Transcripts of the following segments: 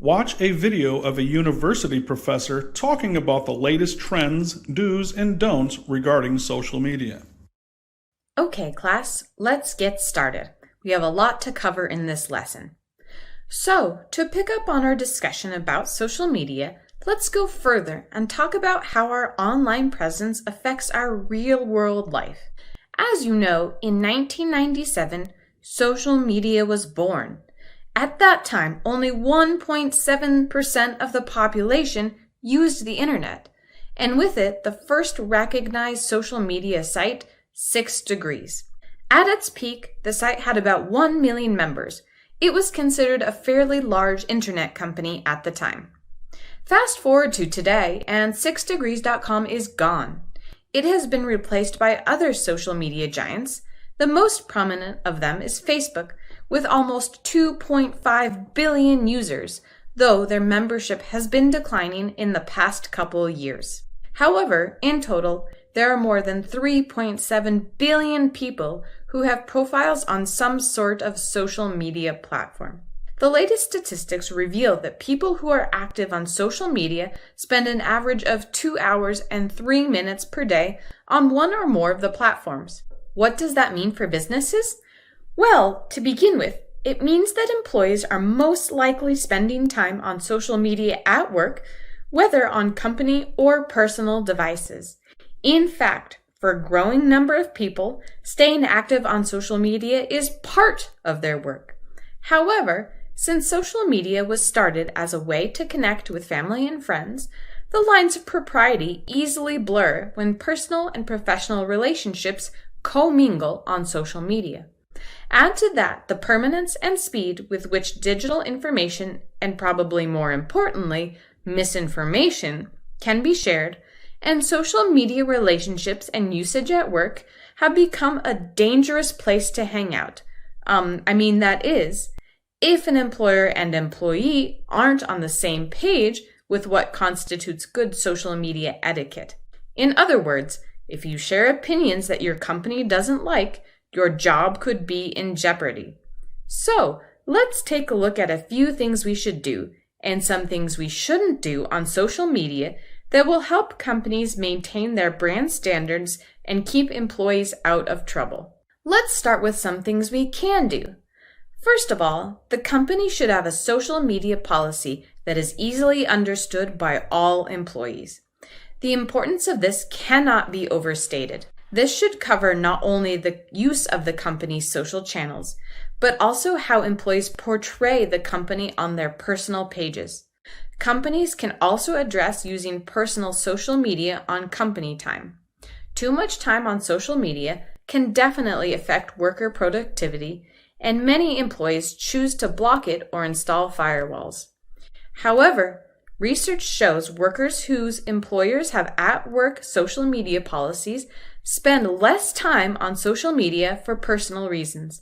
Watch a video of a university professor talking about the latest trends, do's, and don'ts regarding social media. Okay, class, let's get started. We have a lot to cover in this lesson. So, to pick up on our discussion about social media, let's go further and talk about how our online presence affects our real-world life. As you know, in 1997, social media was born. At that time, only 1.7% of the population used the internet, and with it, the first recognized social media site, 6 Degrees. At its peak, the site had about 1 million members. It was considered a fairly large internet company at the time. Fast forward to today, and 6degrees.com is gone. It has been replaced by other social media giants. The most prominent of them is Facebook, with almost 2.5 billion users, though their membership has been declining in the past couple years. However, in total, there are more than 3.7 billion people who have profiles on some sort of social media platform. The latest statistics reveal that people who are active on social media spend an average of 2 hours and 3 minutes per day on one or more of the platforms. What does that mean for businesses? Well, to begin with, it means that employees are most likely spending time on social media at work, whether on company or personal devices. In fact, for a growing number of people, staying active on social media is part of their work. However, since social media was started as a way to connect with family and friends, the lines of propriety easily blur when personal and professional relationships commingle on social media. Add to that the permanence and speed with which digital information, and probably more importantly, misinformation, can be shared, and social media relationships and usage at work have become a dangerous place to hang out. That is, if an employer and employee aren't on the same page with what constitutes good social media etiquette. In other words, if you share opinions that your company doesn't like, your job could be in jeopardy. So, let's take a look at a few things we should do and some things we shouldn't do on social media that will help companies maintain their brand standards and keep employees out of trouble. Let's start with some things we can do. First of all, the company should have a social media policy that is easily understood by all employees. The importance of this cannot be overstated. This should cover not only the use of the company's social channels, but also how employees portray the company on their personal pages. Companies can also address using personal social media on company time. Too much time on social media can definitely affect worker productivity, and many employees choose to block it or install firewalls. However, research shows workers whose employers have at-work social media policies spend less time on social media for personal reasons.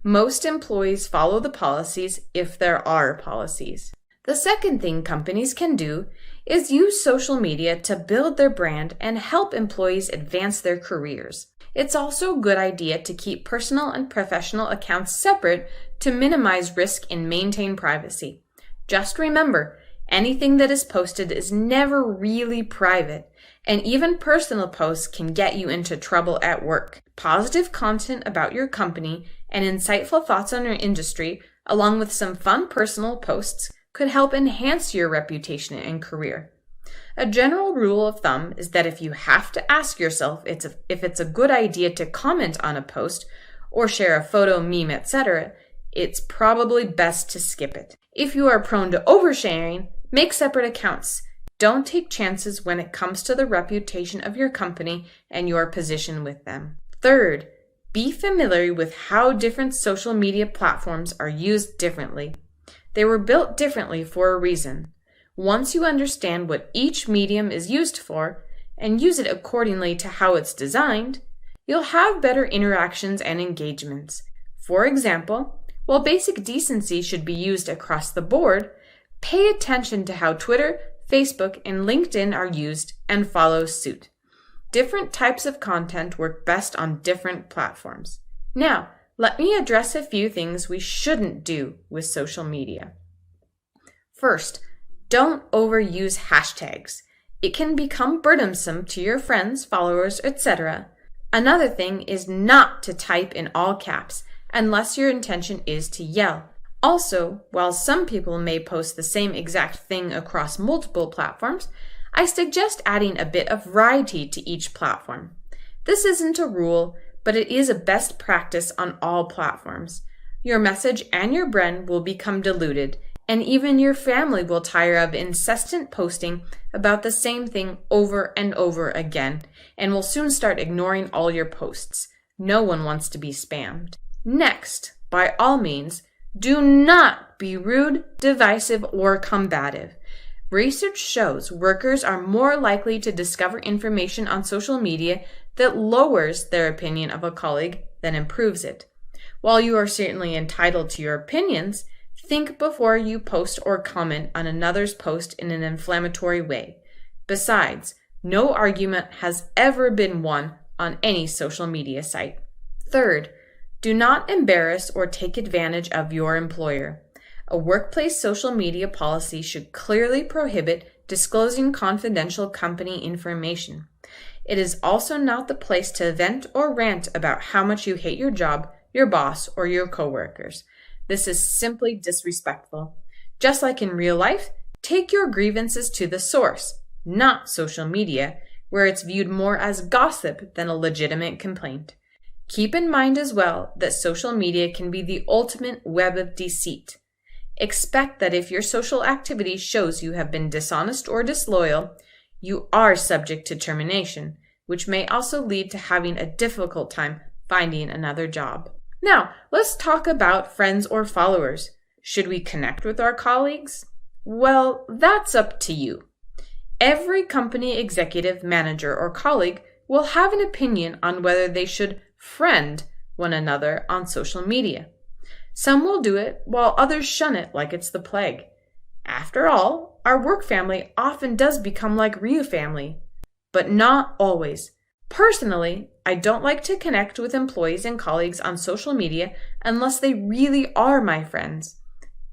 Most employees follow the policies if there are policies. The second thing companies can do is use social media to build their brand and help employees advance their careers. It's also a good idea to keep personal and professional accounts separate to minimize risk and maintain privacy. Just remember, anything that is posted is never really private, and even personal posts can get you into trouble at work. Positive content about your company and insightful thoughts on your industry, along with some fun personal posts, could help enhance your reputation and career. A general rule of thumb is that if you have to ask yourself if it's a good idea to comment on a post or share a photo, meme, etc., it's probably best to skip it. If you are prone to oversharing, make separate accounts. Don't take chances when it comes to the reputation of your company and your position with them. Third, be familiar with how different social media platforms are used differently. They were built differently for a reason. Once you understand what each medium is used for and use it accordingly to how it's designed, you'll have better interactions and engagements. For example, while basic decency should be used across the board, pay attention to how Twitter, Facebook, and LinkedIn are used and follow suit. Different types of content work best on different platforms. Now, let me address a few things we shouldn't do with social media. First, don't overuse hashtags. It can become burdensome to your friends, followers, etc. Another thing is not to type in all caps unless your intention is to yell. Also, while some people may post the same exact thing across multiple platforms, I suggest adding a bit of variety to each platform. This isn't a rule, but it is a best practice on all platforms. Your message and your brand will become diluted, and even your family will tire of incessant posting about the same thing over and over again, and will soon start ignoring all your posts. No one wants to be spammed. Next, by all means, do not be rude, divisive, or combative. Research shows workers are more likely to discover information on social media that lowers their opinion of a colleague than improves it. While you are certainly entitled to your opinions, think before you post or comment on another's post in an inflammatory way. Besides, no argument has ever been won on any social media site. Third, do not embarrass or take advantage of your employer. A workplace social media policy should clearly prohibit disclosing confidential company information. It is also not the place to vent or rant about how much you hate your job, your boss, or your coworkers. This is simply disrespectful. Just like in real life, take your grievances to the source, not social media, where it's viewed more as gossip than a legitimate complaint. Keep in mind as well that social media can be the ultimate web of deceit. Expect that if your social activity shows you have been dishonest or disloyal, you are subject to termination, which may also lead to having a difficult time finding another job. Now, let's talk about friends or followers. Should we connect with our colleagues? Well, that's up to you. Every company executive, manager, or colleague will have an opinion on whether they should friend one another on social media. Some will do it while others shun it like it's the plague. After all, our work family often does become like real family, but not always. Personally, I don't like to connect with employees and colleagues on social media unless they really are my friends.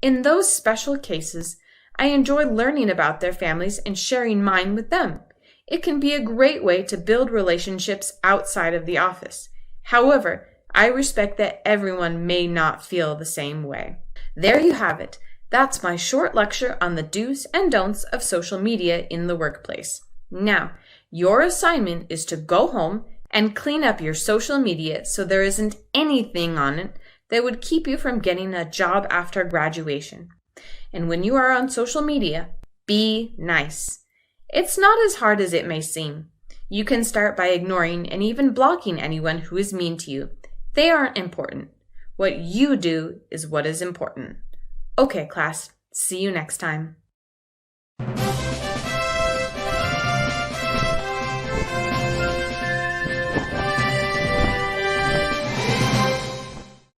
In those special cases, I enjoy learning about their families and sharing mine with them. It can be a great way to build relationships outside of the office. However, I respect that everyone may not feel the same way. There you have it. That's my short lecture on the do's and don'ts of social media in the workplace. Now, your assignment is to go home and clean up your social media so there isn't anything on it that would keep you from getting a job after graduation. And when you are on social media, be nice. It's not as hard as it may seem. You can start by ignoring and even blocking anyone who is mean to you. They aren't important. What you do is what is important. Okay, class. See you next time.